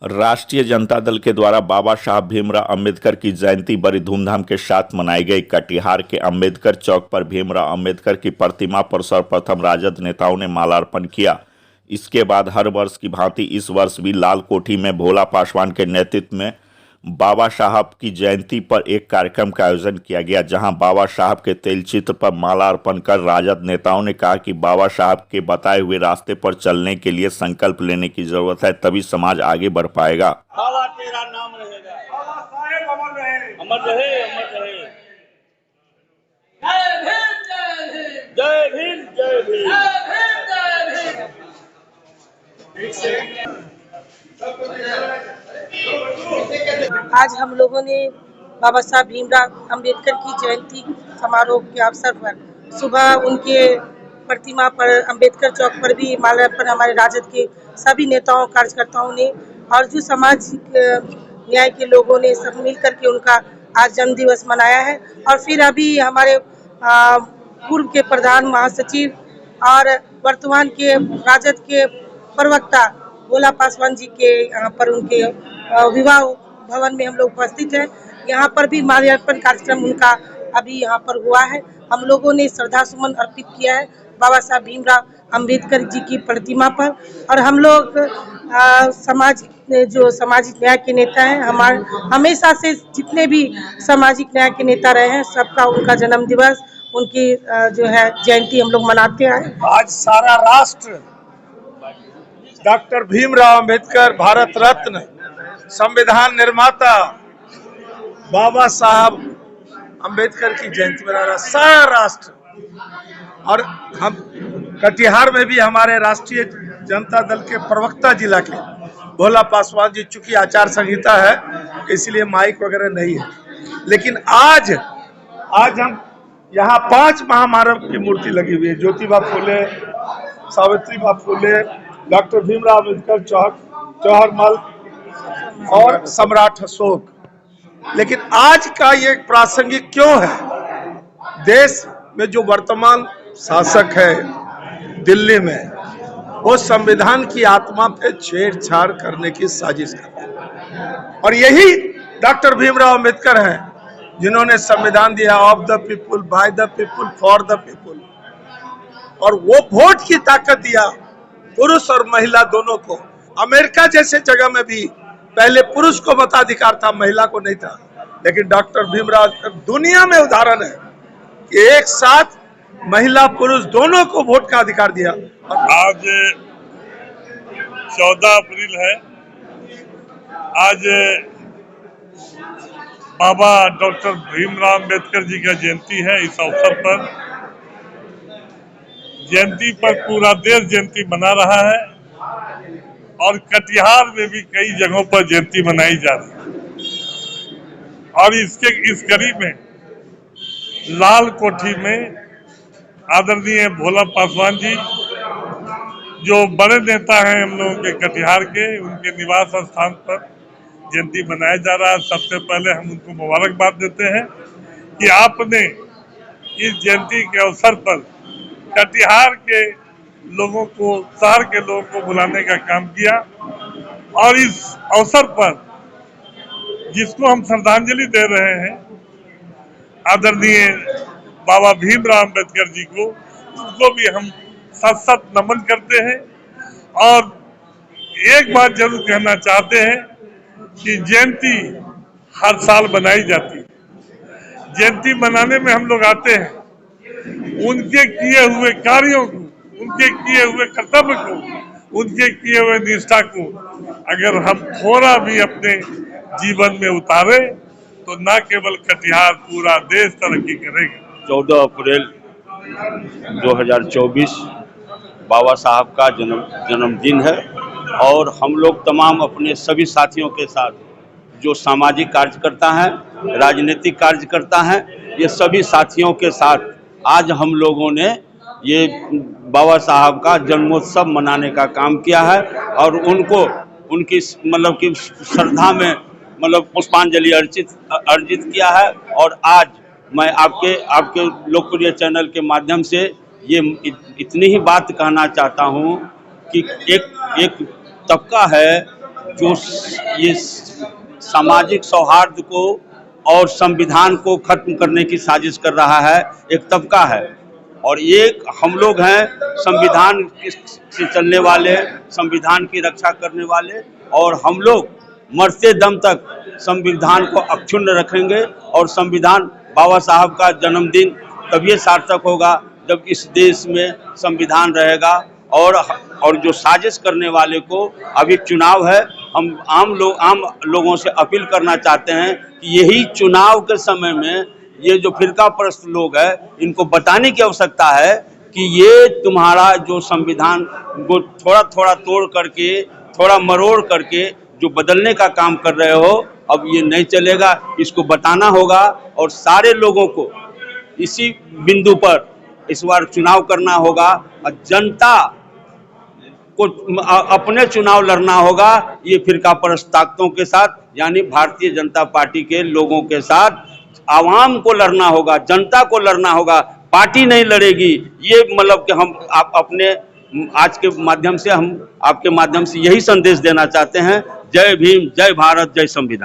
राष्ट्रीय जनता दल के द्वारा बाबा साहब भीमराव अंबेडकर की जयंती बड़ी धूमधाम के साथ मनाई गई। कटिहार के अंबेडकर चौक पर भीमराव अंबेडकर की प्रतिमा पर सर्वप्रथम राजद नेताओं ने माल्यार्पण किया। इसके बाद हर वर्ष की भांति इस वर्ष भी लाल कोठी में भोला पासवान के नेतृत्व में बाबा साहब की जयंती पर एक कार्यक्रम का आयोजन किया गया, जहां बाबा साहब के तैलचित्र पर माल्यार्पण कर राजद नेताओं ने कहा कि बाबा साहब के बताए हुए रास्ते पर चलने के लिए संकल्प लेने की जरूरत है, तभी समाज आगे बढ़ पाएगा। बाबा तेरा नाम रहेगा, बाबा साहेब अमर रहे, अमर रहे, अमर रहे। जय भीम, जय भीम, जय भीम, जय भीम, जय भीम। आज हम लोगों ने बाबा साहब भीमराव अंबेडकर की जयंती समारोह के अवसर पर सुबह उनके प्रतिमा पर अंबेडकर चौक पर भी माल्यार्पण हमारे राजद के सभी नेताओं कार्यकर्ताओं ने और जो सामाजिक न्याय के लोगों ने सब मिलकर के उनका आज जन्म दिवस मनाया है। और फिर अभी हमारे पूर्व के प्रधान महासचिव और वर्तमान के राजद के प्रवक्ता भोला पासवान जी के यहाँ पर उनके विवाह भवन में हम लोग उपस्थित हैं। यहाँ पर भी माल्यार्पण कार्यक्रम उनका अभी यहाँ पर हुआ है। हम लोगों ने श्रद्धा सुमन अर्पित किया है बाबा साहब भीमराव अंबेडकर जी की प्रतिमा पर। और हम लोग जो सामाजिक न्याय के नेता हैं, हमारे हमेशा से जितने भी सामाजिक न्याय के नेता रहे हैं, सबका उनका जन्म दिवस, उनकी जो है जयंती हम लोग मनाते हैं। आज सारा राष्ट्र डॉक्टर भीमराव अंबेडकर, भारत रत्न, संविधान निर्माता बाबा साहब अंबेडकर की जयंती मना रहा, सारा राष्ट्र। और हम कटिहार में भी हमारे राष्ट्रीय जनता दल के प्रवक्ता जिला के भोला पासवान जी, चूंकि आचार संहिता है इसलिए माइक वगैरह नहीं है, लेकिन आज हम यहाँ 5 महामानव की मूर्ति लगी हुई है। ज्योतिबा फूले, सावित्रीबा फूले, डॉक्टर भीमराव अंबेडकर, जवाहरलाल और सम्राट अशोक। लेकिन आज का ये प्रासंगिक क्यों है? देश में जो वर्तमान शासक है दिल्ली में, वो संविधान की आत्मा पे छेड़छाड़ करने की साजिश कर रहे हैं। और यही डॉक्टर भीमराव अंबेडकर हैं जिन्होंने संविधान दिया, of the people, by the people, for the people. और वो वोट की ताकत दिया पुरुष और महिला दोनों को। अमेरिका जैसे जगह में भी पहले पुरुष को मताधिकार था, महिला को नहीं था, लेकिन डॉक्टर भीमराव दुनिया में उदाहरण है कि एक साथ महिला पुरुष दोनों को वोट का अधिकार दिया। आज 14 अप्रैल है। आज बाबा डॉक्टर भीमराव अंबेडकर जी का जयंती है। इस अवसर पर जयंती पर पूरा देश जयंती मना रहा है और कटिहार में भी कई जगहों पर जयंती मनाई जा रही है। और इस कड़ी में लाल कोठी में आदरणीय भोला पासवान जी, जो बड़े नेता हैं हम लोगों के कटिहार के, उनके निवास स्थान पर जयंती मनाया जा रहा है। सबसे पहले हम उनको मुबारकबाद देते हैं कि आपने इस जयंती के अवसर पर कटिहार के लोगों को, शहर के लोगों को बुलाने का काम किया। और इस अवसर पर जिसको हम श्रद्धांजलि दे रहे हैं, आदरणीय बाबा भीमराव अंबेडकर जी को, उनको भी हम सत नमन करते हैं। और एक बात जरूर कहना चाहते हैं कि जयंती हर साल बनाई जाती है। जयंती मनाने में हम लोग आते हैं, उनके किए हुए कार्यों को, उनके किए हुए कर्तव्य को, उनके किए हुए निष्ठा को अगर हम थोड़ा भी अपने जीवन में उतारे तो न केवल कटिहार, पूरा देश तरक्की करेगा। 14 अप्रैल 2024 बाबा साहब का जन्मदिन है और हम लोग तमाम अपने सभी साथियों के साथ, जो सामाजिक कार्यकर्ता हैं, राजनीतिक कार्यकर्ता हैं, ये सभी साथियों के साथ आज हम लोगों ने ये बाबा साहब का जन्मोत्सव मनाने का काम किया है और उनकी मतलब कि श्रद्धा में पुष्पांजलि अर्जित किया है। और आज मैं आपके लोकप्रिय चैनल के माध्यम से ये इतनी ही बात कहना चाहता हूँ कि एक तबका है जो ये सामाजिक सौहार्द को और संविधान को खत्म करने की साजिश कर रहा है, एक तबका है। और एक हम लोग हैं संविधान से चलने वाले, संविधान की रक्षा करने वाले, और हम लोग मरते दम तक संविधान को अक्षुण्ण रखेंगे। और संविधान, बाबा साहब का जन्मदिन तभी सार्थक होगा जब इस देश में संविधान रहेगा। और जो साजिश करने वाले को, अभी चुनाव है, हम आम लोगों से अपील करना चाहते हैं कि यही चुनाव के समय में ये जो फिरका परस्त लोग हैं, इनको बताने की आवश्यकता है कि ये तुम्हारा जो संविधान को थोड़ा थोड़ा तोड़ करके, थोड़ा मरोड़ करके जो बदलने का काम कर रहे हो, अब ये नहीं चलेगा। इसको बताना होगा और सारे लोगों को इसी बिंदु पर इस बार चुनाव करना होगा और जनता को अपने चुनाव लड़ना होगा, ये फिरका परस्त ताकतों के साथ, यानी भारतीय जनता पार्टी के लोगों के साथ आवाम को लड़ना होगा, जनता को लड़ना होगा। पार्टी नहीं लड़ेगी। ये मतलब कि हम आप अपने आज के माध्यम से, हम आपके माध्यम से यही संदेश देना चाहते हैं। जय भीम, जय भारत, जय संविधान।